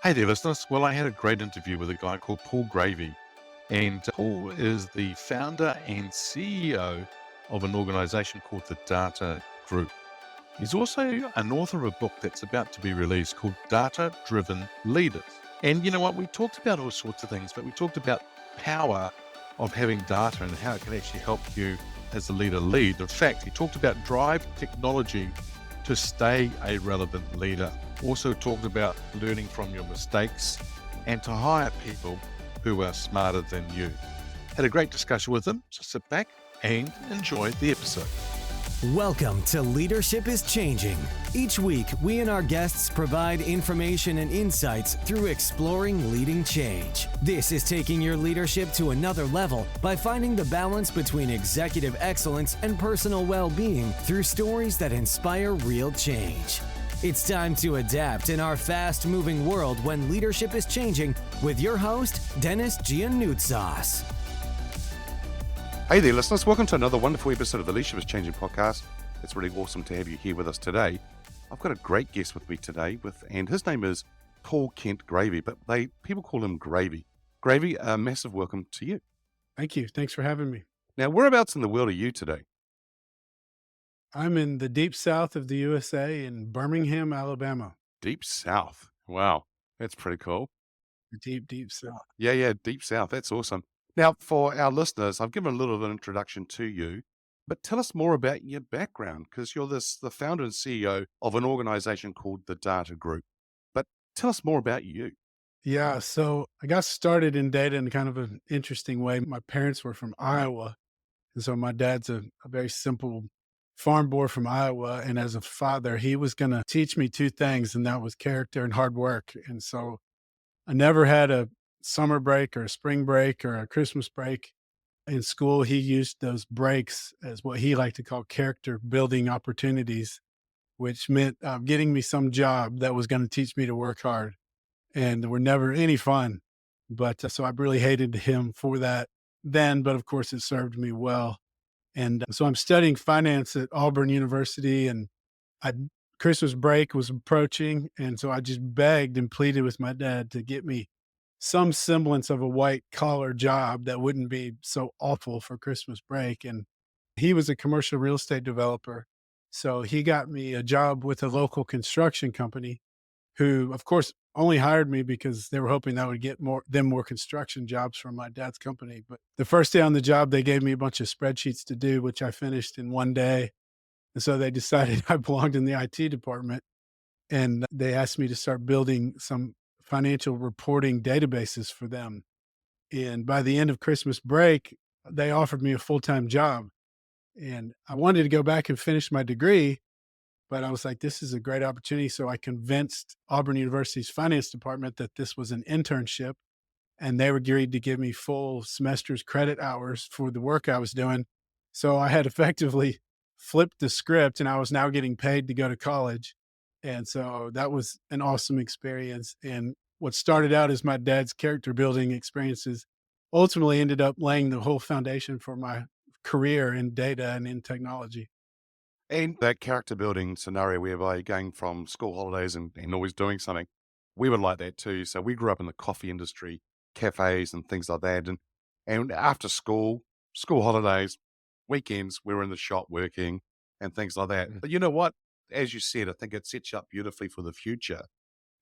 Hey there, listeners. Well, I had a great interview with a guy called Paul Gravey, and Paul is the founder and CEO of an organization called the Data Group. He's also an author of a book that's about to be released called Data Driven Leaders. And you know what? We talked about all sorts of things, but we talked about power of having data and how it can actually help you as a leader lead. In fact, he talked about drive technology to stay a relevant leader. Also talked about learning from your mistakes and to hire people who are smarter than you. Had a great discussion with him, so sit back and enjoy the episode. Welcome to Leadership is Changing. Each week, we and our guests provide information and insights through exploring leading change. This is taking your leadership to another level by finding the balance between executive excellence and personal well-being through stories that inspire real change. It's time to adapt in our fast-moving world when leadership is changing with your host, Dennis Giannoutsas. Hey there, listeners. Welcome to another wonderful episode of the Leadership is Changing podcast. It's really awesome to have you here with us today. I've got a great guest with me today, and his name is Paul Kent Graeve, but people call him Gravey. Gravey, a massive welcome to you. Thank you. Thanks for having me. Now, whereabouts in the world are you today? I'm in the deep south of the USA in Birmingham, Alabama. Deep South. Wow, that's pretty cool. The deep, deep south. Yeah, Deep South. That's awesome. Now, for our listeners, I've given a little of an introduction to you, but tell us more about your background, because you're the founder and CEO of an organization called the Data Group. But tell us more about you. Yeah, so I got started in data in kind of an interesting way. My parents were from Iowa, and so my dad's a very simple farm boy from Iowa. And as a father, he was going to teach me two things, and that was character and hard work. And so I never had a summer break or a spring break or a Christmas break. In school, he used those breaks as what he liked to call character building opportunities, which meant getting me some job that was going to teach me to work hard. And they were never any fun. But so I really hated him for that then, but of course it served me well. And so I'm studying finance at Auburn University, and I Christmas break was approaching. And so I just begged and pleaded with my dad to get me some semblance of a white collar job that wouldn't be so awful for Christmas break. And he was a commercial real estate developer. So he got me a job with a local construction company who, of course, only hired me because they were hoping that would get more construction jobs from my dad's company. But the first day on the job, they gave me a bunch of spreadsheets to do, which I finished in one day. And so they decided I belonged in the IT department, and they asked me to start building some financial reporting databases for them. And by the end of Christmas break, they offered me a full-time job. And I wanted to go back and finish my degree, but I was like, this is a great opportunity. So I convinced Auburn University's finance department that this was an internship, and they agreed to give me full semester's credit hours for the work I was doing. So I had effectively flipped the script, and I was now getting paid to go to college. And so that was an awesome experience. And what started out as my dad's character building experiences ultimately ended up laying the whole foundation for my career in data and in technology. And that character building scenario whereby you're going from school holidays and always doing something, we were like that too. So we grew up in the coffee industry, cafes and things like that. And after school holidays, weekends, we were in the shop working and things like that. But you know what? As you said, I think it sets you up beautifully for the future.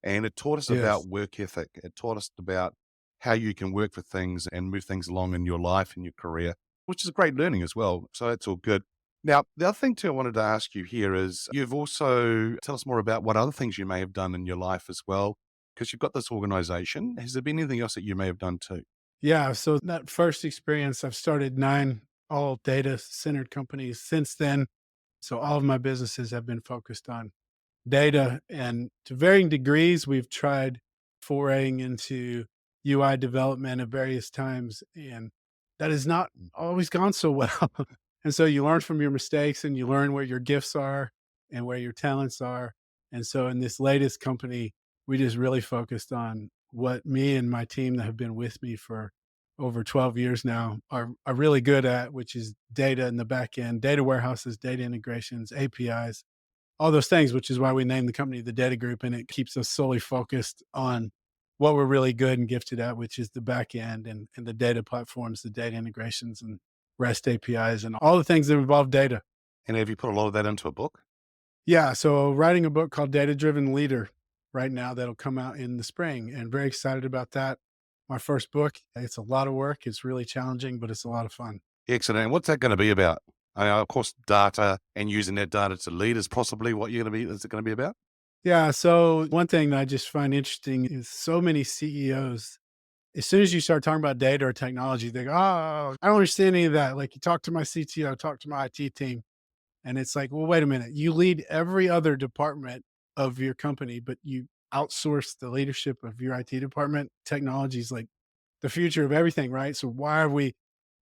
And it taught us Yes. about work ethic. It taught us about how you can work for things and move things along in your life and your career, which is great learning as well. So that's all good. Now, the other thing too I wanted to ask you here is you've also tell us more about what other things you may have done in your life as well, because you've got this organization. Has there been anything else that you may have done too? Yeah. So that first experience, I've started 9 all data centered companies since then. So all of my businesses have been focused on data, and to varying degrees, we've tried foraying into UI development at various times, and that has not always gone so well. And so you learn from your mistakes, and you learn where your gifts are and where your talents are. And so in this latest company, we just really focused on what me and my team that have been with me for over 12 years now are really good at, which is data in the back end, data warehouses, data integrations, APIs, all those things, which is why we named the company the Data Group, and it keeps us solely focused on what we're really good and gifted at, which is the back end and the data platforms, the data integrations and REST APIs and all the things that involve data. And have you put a lot of that into a book? Yeah, so writing a book called Data Driven Leader right now that'll come out in the spring, and very excited about that. My first book. It's a lot of work. It's really challenging, but it's a lot of fun. Excellent. And what's that going to be about? Of course, data and using that data to lead is possibly what you're going to be. Is it going to be about? Yeah, so one thing that I just find interesting is so many CEOs, as soon as you start talking about data or technology, they go, "Oh, I don't understand any of that." Like, you talk to my CTO, talk to my IT team. And it's like, well, wait a minute. You lead every other department of your company, but you outsource the leadership of your IT department. Technology is like the future of everything, right? So why are we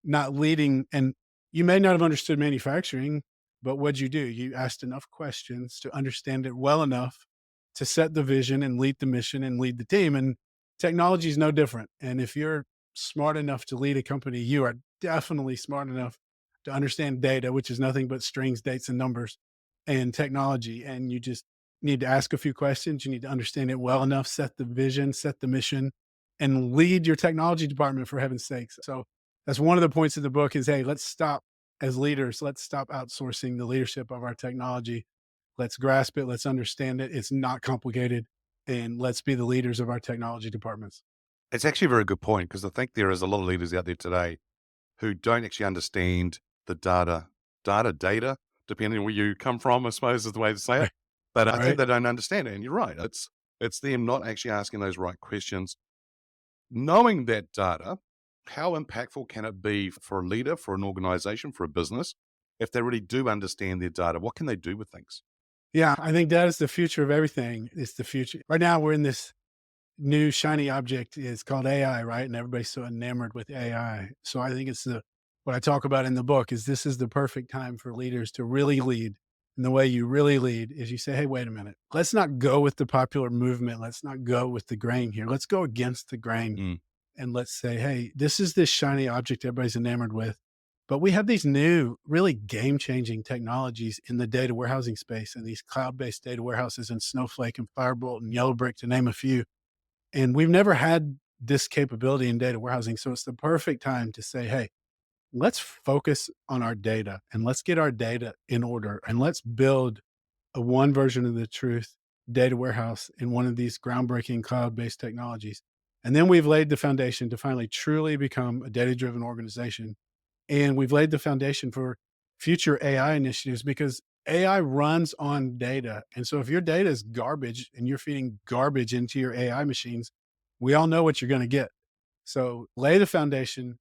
not leading? And you may not have understood manufacturing, but what'd you do? You asked enough questions to understand it well enough to set the vision and lead the mission and lead the team. And technology is no different. And if you're smart enough to lead a company, you are definitely smart enough to understand data, which is nothing but strings, dates, and numbers and technology. And you just need to ask a few questions. You need to understand it well enough, set the vision, set the mission, and lead your technology department, for heaven's sakes. So that's one of the points of the book is, hey, let's stop as leaders. Let's stop outsourcing the leadership of our technology. Let's grasp it. Let's understand it. It's not complicated. And let's be the leaders of our technology departments. It's actually a very good point because I think there is a lot of leaders out there today who don't actually understand the data, depending on where you come from, I suppose is the way to say it. Right. But I think Right. they don't understand it. And you're right. It's them not actually asking those right questions. Knowing that data, how impactful can it be for a leader, for an organization, for a business, if they really do understand their data? What can they do with things? Yeah. I think that is the future of everything. It's the future. Right now, we're in this new shiny object is called AI, right? And everybody's so enamored with AI. So I think it's what I talk about in the book is this is the perfect time for leaders to really lead. And the way you really lead is you say, hey, wait a minute. Let's not go with the popular movement. Let's not go with the grain here. Let's go against the grain. Mm. And let's say, hey, this is this shiny object everybody's enamored with. But we have these new, really game changing technologies in the data warehousing space and these cloud based data warehouses and Snowflake and Firebolt and Yellowbrick, to name a few, and we've never had this capability in data warehousing. So it's the perfect time to say, hey, let's focus on our data and let's get our data in order and let's build a one version of the truth data warehouse in one of these groundbreaking cloud based technologies. And then we've laid the foundation to finally truly become a data driven organization. And we've laid the foundation for future AI initiatives because AI runs on data. And so if your data is garbage and you're feeding garbage into your AI machines, we all know what you're going to get. So lay the foundation,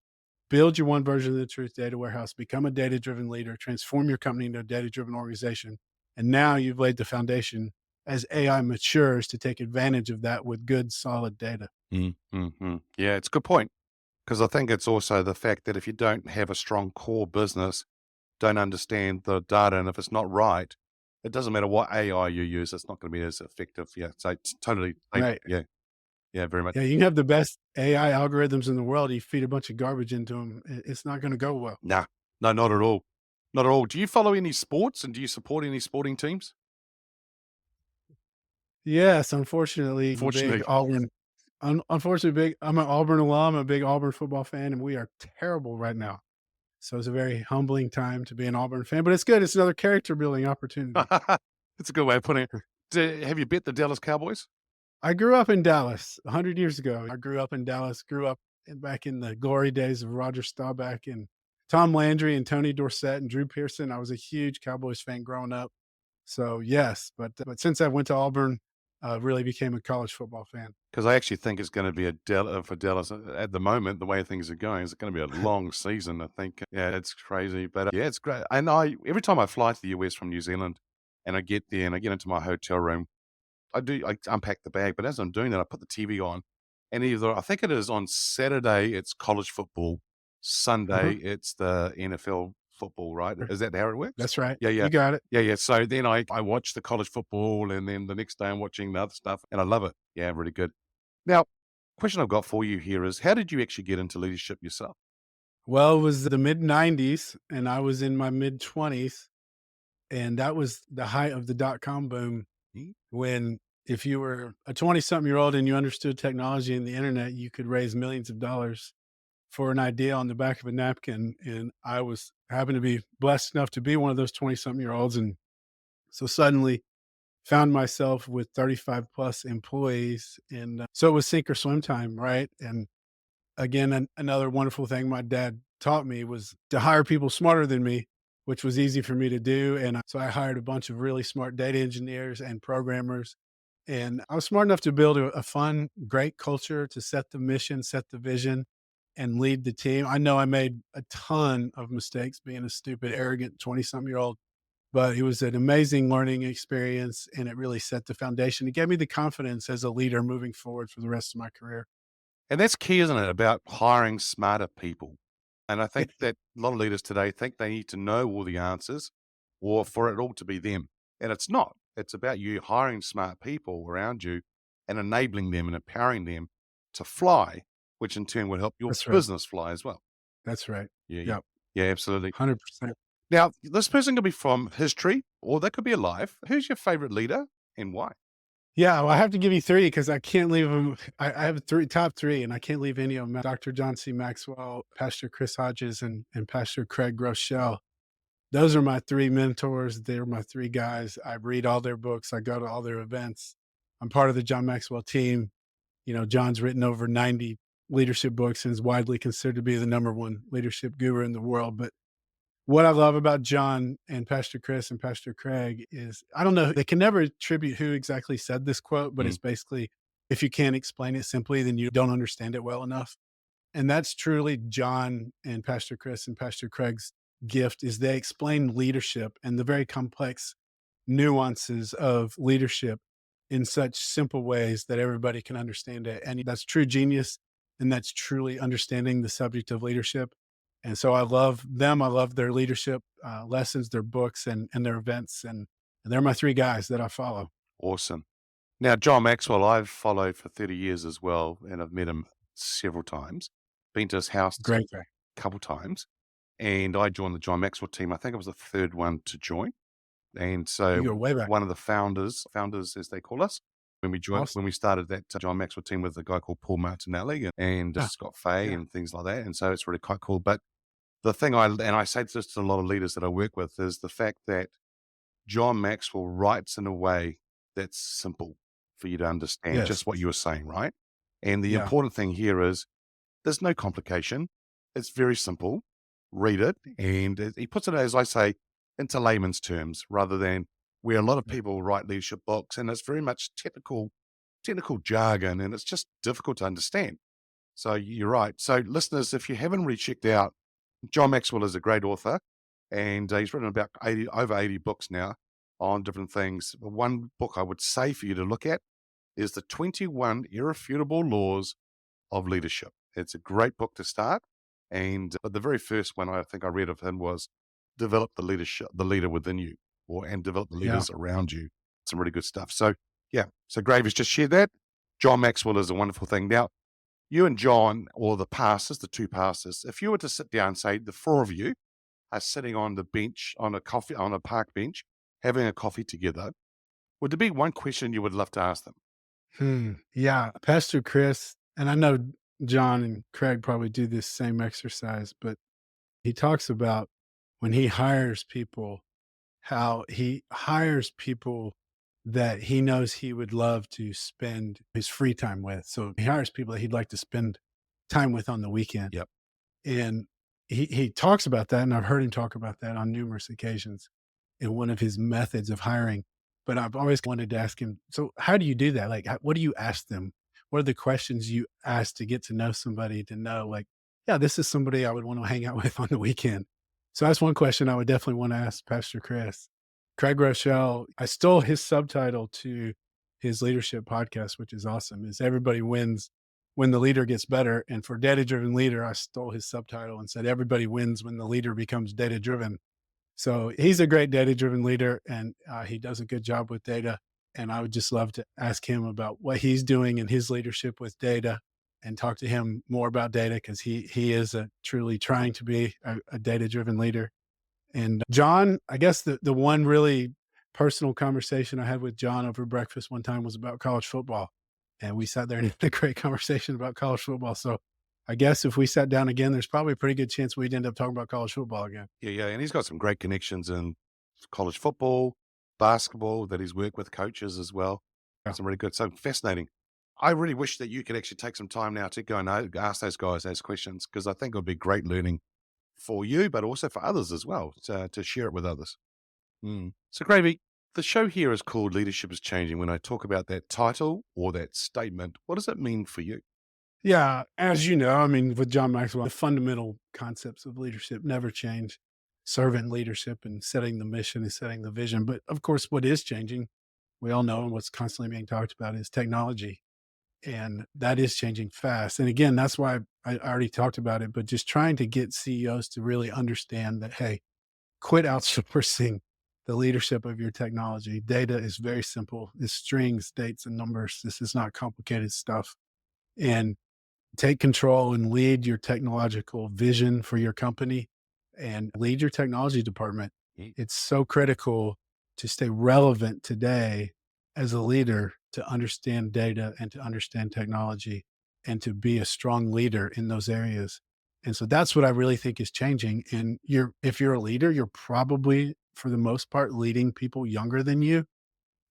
build your one version of the truth data warehouse, become a data driven leader, transform your company into a data driven organization. And now you've laid the foundation as AI matures to take advantage of that with good, solid data. Yeah, it's a good point. Because I think it's also the fact that if you don't have a strong core business, don't understand the data, and if it's not right, it doesn't matter what AI you use, it's not going to be as effective. Yeah, so it's totally, Right. yeah, yeah, very much. Yeah, you can have the best AI algorithms in the world. You feed a bunch of garbage into them, it's not going to go well. Nah, no, not at all. Not at all. Do you follow any sports and do you support any sporting teams? Yes, unfortunately, I'm a big Fortunately. Auburn. Unfortunately, big. I'm an Auburn alum, a big Auburn football fan, and we are terrible right now. So it's a very humbling time to be an Auburn fan, but it's good. It's another character building opportunity. That's a good way of putting it. Have you bet the Dallas Cowboys? I grew up in Dallas 100 years ago. I grew up in Dallas. Grew up back in the glory days of Roger Staubach and Tom Landry and Tony Dorsett and Drew Pearson. I was a huge Cowboys fan growing up. So yes, but since I went to Auburn, really became a college football fan. Because I actually think it's going to be for Dallas at the moment. The way things are going, it's going to be a long season. I think. Yeah, it's crazy, but yeah, it's great. And every time I fly to the US from New Zealand, and I get there and I get into my hotel room, I unpack the bag, but as I'm doing that, I put the TV on, and either I think it is on Saturday, it's college football, Uh-huh. Sunday, it's the NFL football, right? Sure. Is that how it works? That's right. Yeah, yeah. You got it. Yeah, yeah. So then I watch the college football, and then the next day I'm watching the other stuff, and I love it. Yeah, really good. Now, question I've got for you here is, how did you actually get into leadership yourself? Well, it was the mid 90s and I was in my mid 20s, and that was the height of the dot com boom Mm, when if you were a 20-something-year-old and you understood technology and the internet, you could raise millions of dollars for an idea on the back of a napkin, and I was happened to be blessed enough to be one of those 20-something-year-olds, and so suddenly found myself with 35 plus employees, and so it was sink or swim time, right? And again, another wonderful thing my dad taught me was to hire people smarter than me, which was easy for me to do. And so I hired a bunch of really smart data engineers and programmers. And I was smart enough to build a fun, great culture to set the mission, set the vision, and lead the team. I know I made a ton of mistakes being a stupid, arrogant 20-something-year-old, but it was an amazing learning experience. And it really set the foundation. It gave me the confidence as a leader moving forward for the rest of my career. And that's key, isn't it? About hiring smarter people. And I think that a lot of leaders today think they need to know all the answers or for it all to be them. And it's not. It's about you hiring smart people around you and enabling them and empowering them to fly, which in turn will help your That's right. business fly as well. That's right. Yeah, yeah. Yep. Yeah, absolutely. 100%. Now, this person could be from history or they could be alive. Who's your favorite leader and why? Yeah, well, I have to give you 3 because I can't leave them. I have 3 top 3, and I can't leave any of them. Dr. John C. Maxwell, Pastor Chris Hodges, and Pastor Craig Rochelle. Those are my 3 mentors. They're my 3 guys. I read all their books. I go to all their events. I'm part of the John Maxwell team. You know, John's written over 90 leadership books and is widely considered to be the number 1 leadership guru in the world. But what I love about John and Pastor Chris and Pastor Craig is I don't know, they can never attribute who exactly said this quote, but Mm, it's basically, if you can't explain it simply, then you don't understand it well enough. And that's truly John and Pastor Chris and Pastor Craig's gift is they explain leadership and the very complex nuances of leadership in such simple ways that everybody can understand it. And that's true genius. And that's truly understanding the subject of leadership. And so I love them. I love their leadership lessons, their books, and their events. And they're my 3 guys that I follow. awesome. Now, John Maxwell, I've followed for 30 years as well, and I've met him several times, been to his house Great guy. a couple times, and I joined the John Maxwell team. I think I was the third one to join. And You so go way back. one of the founders as they call us, Awesome. when we started that John Maxwell team with a guy called Paul Martinelli and Ah, Scott Fay yeah. and things like that. And so it's really quite cool. But the thing I say this to a lot of leaders that I work with is the fact that John Maxwell writes in a way that's simple for you to understand, Yes. just what you were saying, right? And the Yeah. important thing here is there's no complication. It's very simple. Read it. And he puts it, as I say, into layman's terms rather than where a lot of Yeah. people write leadership books and it's very much technical jargon and it's just difficult to understand. So you're right. So listeners, if you haven't really checked out, John Maxwell is a great author and he's written about over 80 books now on different things. But one book I would say for you to look at is the 21 Irrefutable Laws of Leadership. It's a great book to start. And but the very first one I think I read of him was develop the leader within you, and develop the Yeah. leaders around you. Some really good stuff. So yeah, so Grave has just shared that. John Maxwell is a wonderful thing. Now, you and John, or the pastors, the 2 pastors, if you were to sit down, say the 4 of you are sitting on the bench, on a park bench, having a coffee together, would there be one question you would love to ask them? Yeah. Pastor Chris, and I know John and Craig probably do this same exercise, but he talks about when he hires people, how he hires people that he knows he would love to spend his free time with. So he hires people that he'd like to spend time with on the weekend. Yep. And he talks about that, and I've heard him talk about that on numerous occasions in one of his methods of hiring. But I've always wanted to ask him, so how do you do that? Like, what do you ask them? What are the questions you ask to get to know somebody to know, like, yeah, this is somebody I would want to hang out with on the weekend? So that's one question I would definitely want to ask Pastor Chris. Craig Rochelle, I stole his subtitle to his leadership podcast, which is awesome, is everybody wins when the leader gets better. And for data driven leader, I stole his subtitle and said, everybody wins when the leader becomes data driven. So he's a great data driven leader and he does a good job with data. And I would just love to ask him about what he's doing in his leadership with data and talk to him more about data because he is truly trying to be a data driven leader. And John, I guess the one really personal conversation I had with John over breakfast one time was about college football. And we sat there and had a great conversation about college football. So I guess if we sat down again, there's probably a pretty good chance we'd end up talking about college football again. Yeah, yeah, and he's got some great connections in college football, basketball that he's worked with coaches as well. Yeah. Some really good, so fascinating. I really wish that you could actually take some time now to go and ask those guys those questions because I think it would be great learning for you, but also for others as well to share it with others. Mm. So, Gravy, the show here is called Leadership is Changing. When I talk about that title or that statement, what does it mean for you? Yeah, as you know, I mean, with John Maxwell, the fundamental concepts of leadership never change. Servant leadership and setting the mission and setting the vision. But of course, what is changing, we all know, and what's constantly being talked about is technology. And that is changing fast. And again, that's why I already talked about it, but just trying to get CEOs to really understand that, hey, quit outsourcing the leadership of your technology. Data is very simple. It's strings, dates, and numbers. This is not complicated stuff. And take control and lead your technological vision for your company and lead your technology department. Mm. It's so critical to stay relevant today as a leader to understand data and to understand technology and to be a strong leader in those areas. And so that's what I really think is changing. And if you're a leader, you're probably for the most part leading people younger than you,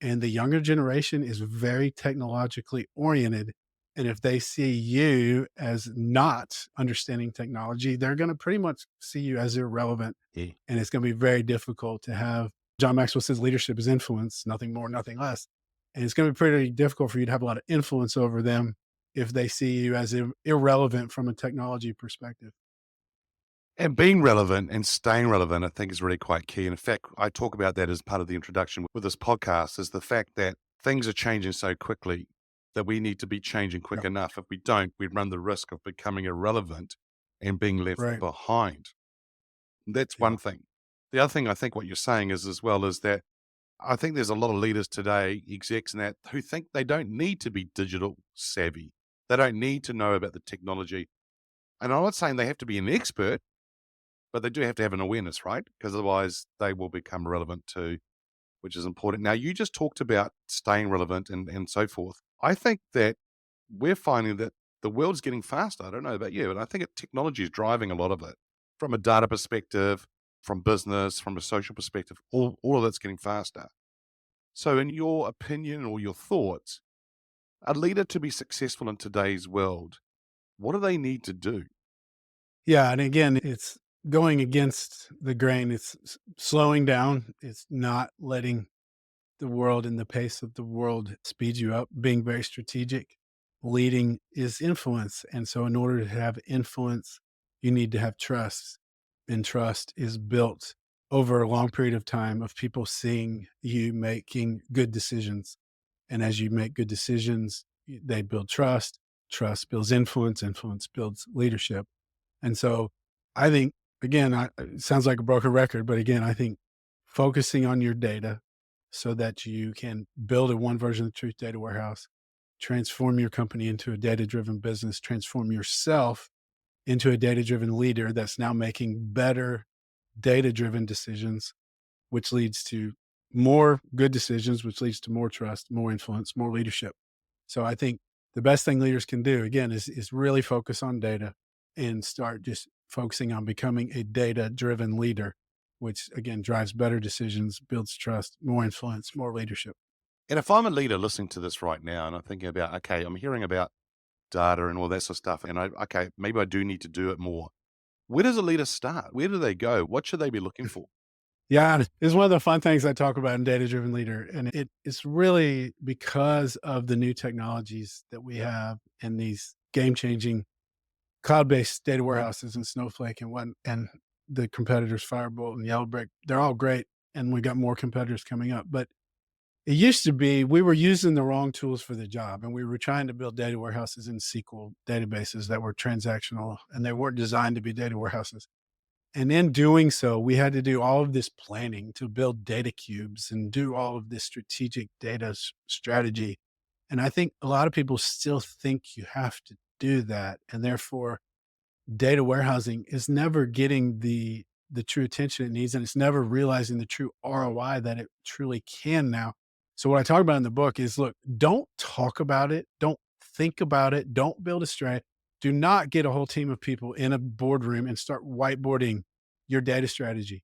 and the younger generation is very technologically oriented. And if they see you as not understanding technology, they're going to pretty much see you as irrelevant. Yeah. And it's going to be very difficult to have. John Maxwell says leadership is influence, nothing more, nothing less. And it's going to be pretty difficult for you to have a lot of influence over them if they see you as irrelevant from a technology perspective. And being relevant and staying relevant, I think, is really quite key. And in fact, I talk about that as part of the introduction with this podcast is the fact that things are changing so quickly that we need to be changing quick Yeah. enough. If we don't, we run the risk of becoming irrelevant and being left Right. behind. That's Yeah. one thing. The other thing I think what you're saying is as well is that I think there's a lot of leaders today, execs and that, who think they don't need to be digital savvy. They don't need to know about the technology. And I'm not saying they have to be an expert, but they do have to have an awareness, right? Because otherwise they will become relevant too, which is important. Now, you just talked about staying relevant and so forth. I think that we're finding that the world's getting faster. I don't know about you, but I think technology is driving a lot of it from a data perspective, from business, from a social perspective. All of that's getting faster. So, in your opinion or your thoughts, a leader to be successful in today's world, what do they need to do? Yeah, and again, it's going against the grain. It's slowing down. It's not letting the world and the pace of the world speed you up, being very strategic. Leading is influence. And so, in order to have influence, you need to have trust. And trust is built over a long period of time of people seeing you making good decisions. And as you make good decisions, they build trust. Trust builds influence. Influence builds leadership. And so I think, again, it sounds like a broken record, but again, I think focusing on your data so that you can build a one version of the truth data warehouse, transform your company into a data driven business, transform yourself into a data driven leader that's now making better data driven decisions, which leads to more good decisions, which leads to more trust, more influence, more leadership. So I think the best thing leaders can do, again, is really focus on data and start just focusing on becoming a data driven leader, which again drives better decisions, builds trust, more influence, more leadership. And if I'm a leader listening to this right now and I'm thinking about, okay, I'm hearing about data and all that sort of stuff, and okay, maybe I do need to do it more. Where does a leader start? Where do they go? What should they be looking for? Yeah, it's one of the fun things I talk about in Data Driven Leader. And it's really because of the new technologies that we have and these game changing cloud-based data warehouses and Snowflake and the competitors Firebolt and Yellowbrick. They're all great, and we got more competitors coming up. But it used to be we were using the wrong tools for the job, and we were trying to build data warehouses in SQL databases that were transactional, and they weren't designed to be data warehouses. And in doing so, we had to do all of this planning to build data cubes and do all of this strategic data strategy. And I think a lot of people still think you have to do that. And therefore, data warehousing is never getting the the true attention it needs, and it's never realizing the true ROI that it truly can now. So what I talk about in the book is, look, don't talk about it, don't think about it, don't build a strategy. Do not get a whole team of people in a boardroom and start whiteboarding your data strategy.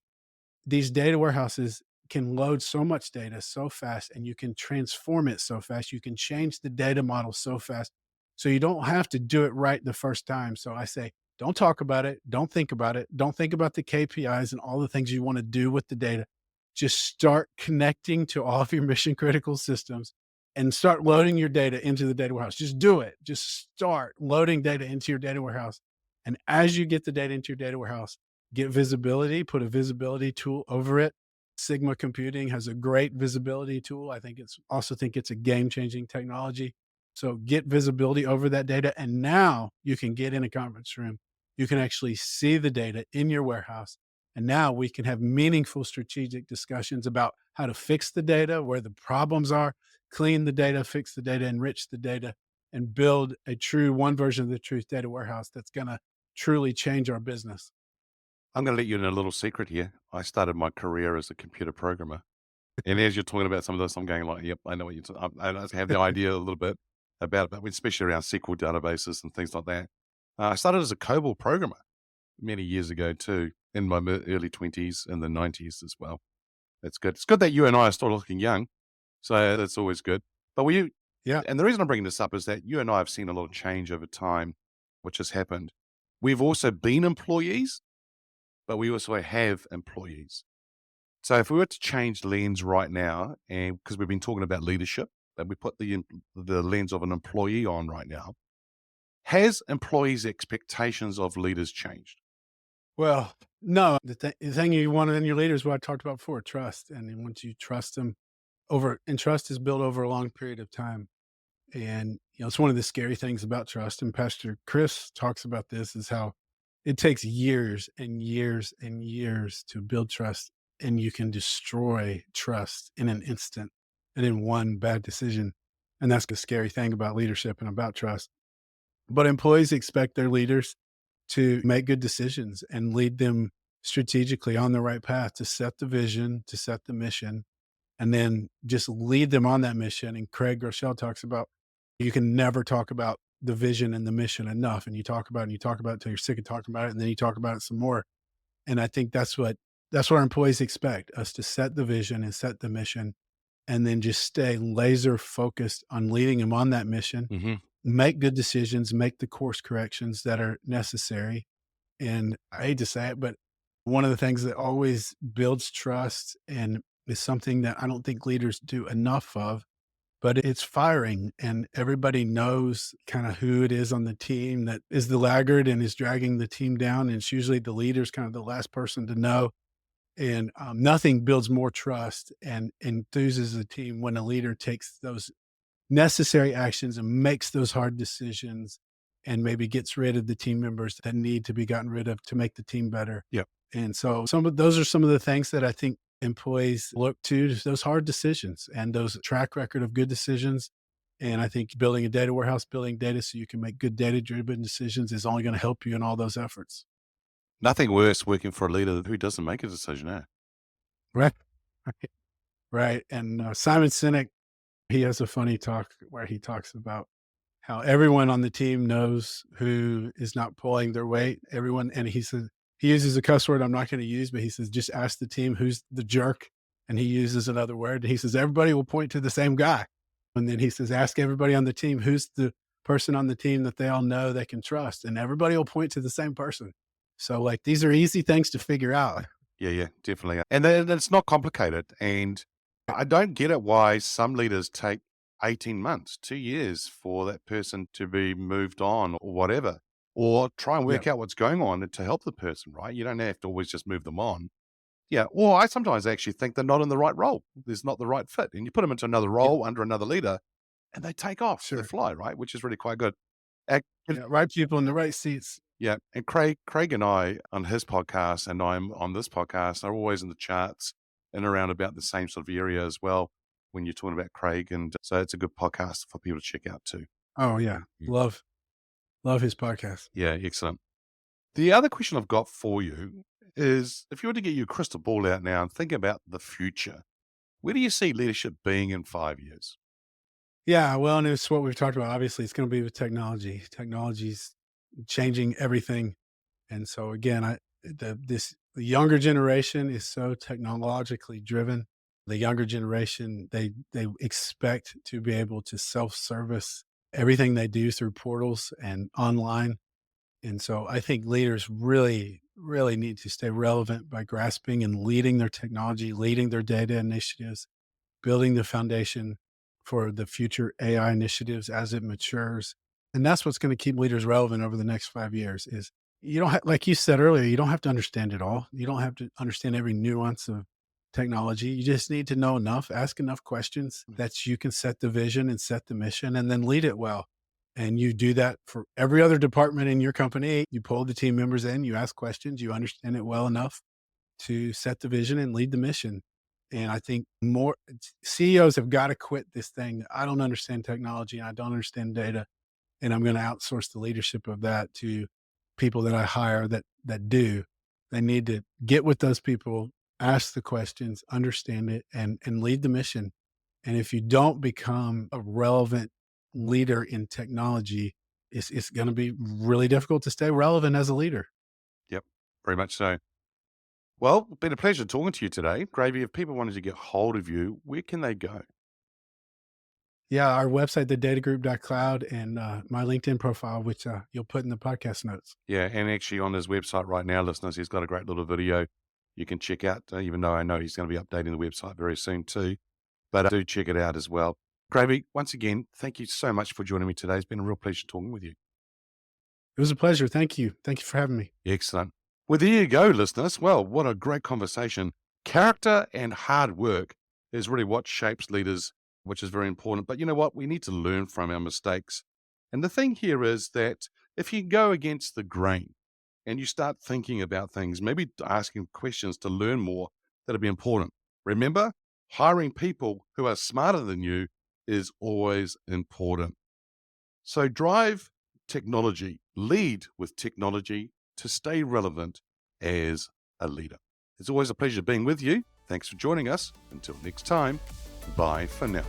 These data warehouses can load so much data so fast, and you can transform it so fast. You can change the data model so fast. So you don't have to do it right the first time. So I say, don't talk about it. Don't think about it. Don't think about the KPIs and all the things you want to do with the data. Just start connecting to all of your mission critical systems and start loading your data into the data warehouse. Just do it. Just start loading data into your data warehouse. And as you get the data into your data warehouse, get visibility, put a visibility tool over it. Sigma Computing has a great visibility tool. I think it's a game-changing technology. So get visibility over that data. And now you can get in a conference room. You can actually see the data in your warehouse. And now we can have meaningful strategic discussions about how to fix the data, where the problems are, clean the data, fix the data, enrich the data, and build a true one version of the truth data warehouse that's going to truly change our business. I'm going to let you in a little secret here. I started my career as a computer programmer. And as you're talking about some of this, I'm going like, yep, I know what you're talking. I have the idea a little bit about it, but especially around SQL databases and things like that. I started as a COBOL programmer many years ago too, in my early 20s and the 90s as well. That's good. It's good that you and I are still looking young. So that's always good. But Yeah. and the reason I'm bringing this up is that you and I have seen a lot of change over time, which has happened. We've also been employees, but we also have employees. So if we were to change lens right now, and because we've been talking about leadership, and we put the lens of an employee on right now, has employees' expectations of leaders changed? Well, no, the thing you want in your leader is what I talked about before, trust. And then once you trust them and trust is built over a long period of time. And, it's one of the scary things about trust. And Pastor Chris talks about this is how it takes years and years and years to build trust. And you can destroy trust in an instant and in one bad decision. And that's the scary thing about leadership and about trust. But employees expect their leaders to make good decisions and lead them strategically on the right path, to set the vision, to set the mission, and then just lead them on that mission. And Craig Groeschel talks about, you can never talk about the vision and the mission enough. And you talk about it and you talk about it until you're sick of talking about it. And then you talk about it some more. And I think that's what our employees expect us to set the vision and set the mission, and then just stay laser focused on leading them on that mission, Mm-hmm. make good decisions, make the course corrections that are necessary. And I hate to say it, but one of the things that always builds trust and is something that I don't think leaders do enough of, but it's firing. And everybody knows kind of who it is on the team that is the laggard and is dragging the team down. And it's usually the leader's kind of the last person to know. And nothing builds more trust and enthuses the team when a leader takes those necessary actions and makes those hard decisions and maybe gets rid of the team members that need to be gotten rid of to make the team better. Yep. And so those are some of the things that I think employees look to, those hard decisions and those track record of good decisions. And I think building a data warehouse, building data so you can make good data driven decisions is only going to help you in all those efforts. Nothing worse working for a leader who doesn't make a decision, eh? Right. Right. And Simon Sinek, he has a funny talk where he talks about how everyone on the team knows who is not pulling their weight. Everyone, and he says, he uses a cuss word I'm not going to use, but he says, just ask the team who's the jerk. And he uses another word. And he says, everybody will point to the same guy. And then he says, ask everybody on the team who's the person on the team that they all know they can trust. And everybody will point to the same person. So, like, these are easy things to figure out. Yeah, definitely. And then it's not complicated. And I don't get it why some leaders take 18 months, 2 years for that person to be moved on or whatever, or try and work Yeah, out what's going on to help the person, right? You don't have to always just move them on. Yeah. Or I sometimes actually think they're not in the right role. There's not the right fit. And you put them into another yeah, role under another leader and they take off, they sure. fly, right? Which is really quite good. Uh, Yeah, right people in the right seats. yeah, and Craig and I on his podcast, and I'm on this podcast, are always in the charts and around about the same sort of area as well. When you're talking about Craig, and so it's a good podcast for people to check out too. Oh yeah, Mm. love his podcast. Yeah, excellent. The other question I've got for you is if you were to get your crystal ball out now and think about the future, where do you see leadership being in 5 years? Yeah, well, and it's what we've talked about. Obviously, it's going to be with technology. Technology's changing everything, and so again, the younger generation is so technologically driven. The younger generation, they expect to be able to self-service everything they do through portals and online. And so I think leaders really, really need to stay relevant by grasping and leading their technology, leading their data initiatives, building the foundation for the future AI initiatives as it matures. And that's what's going to keep leaders relevant over the next 5 years is you don't like you said earlier, you don't have to understand it all. You don't have to understand every nuance of technology. You just need to know enough, ask enough questions that you can set the vision and set the mission and then lead it well. And you do that for every other department in your company. You pull the team members in, you ask questions, you understand it well enough to set the vision and lead the mission. And I think more CEOs have got to quit this thing. I don't understand technology and I don't understand data, and I'm going to outsource the leadership of that to people that I hire that do. They need to get with those people, ask the questions, understand it, and lead the mission. And if you don't become a relevant leader in technology, it's going to be really difficult to stay relevant as a leader. Yep, very much so. Well, it's been a pleasure talking to you today. Gravy, if people wanted to get hold of you, where can they go? Yeah, our website, thedatagroup.cloud, and my LinkedIn profile, which you'll put in the podcast notes. Yeah, and actually on his website right now, listeners, he's got a great little video you can check out, even though I know he's going to be updating the website very soon too. But do check it out as well. Gravy, once again, thank you so much for joining me today. It's been a real pleasure talking with you. It was a pleasure. Thank you. Thank you for having me. Excellent. Well, there you go, listeners. Well, what a great conversation. Character and hard work is really what shapes leaders, which is very important. But you know what? We need to learn from our mistakes. And the thing here is that if you go against the grain and you start thinking about things, maybe asking questions to learn more, that'll be important. Remember, hiring people who are smarter than you is always important. So drive technology, lead with technology to stay relevant as a leader. It's always a pleasure being with you. Thanks for joining us. Until next time, bye for now.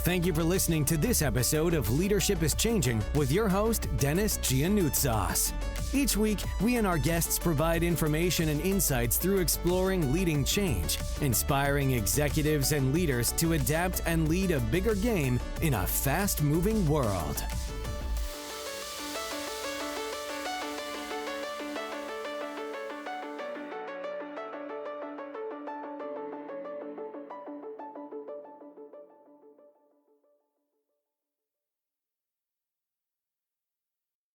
Thank you for listening to this episode of Leadership is Changing with your host, Dennis Giannoutsas. Each week, we and our guests provide information and insights through exploring leading change, inspiring executives and leaders to adapt and lead a bigger game in a fast-moving world.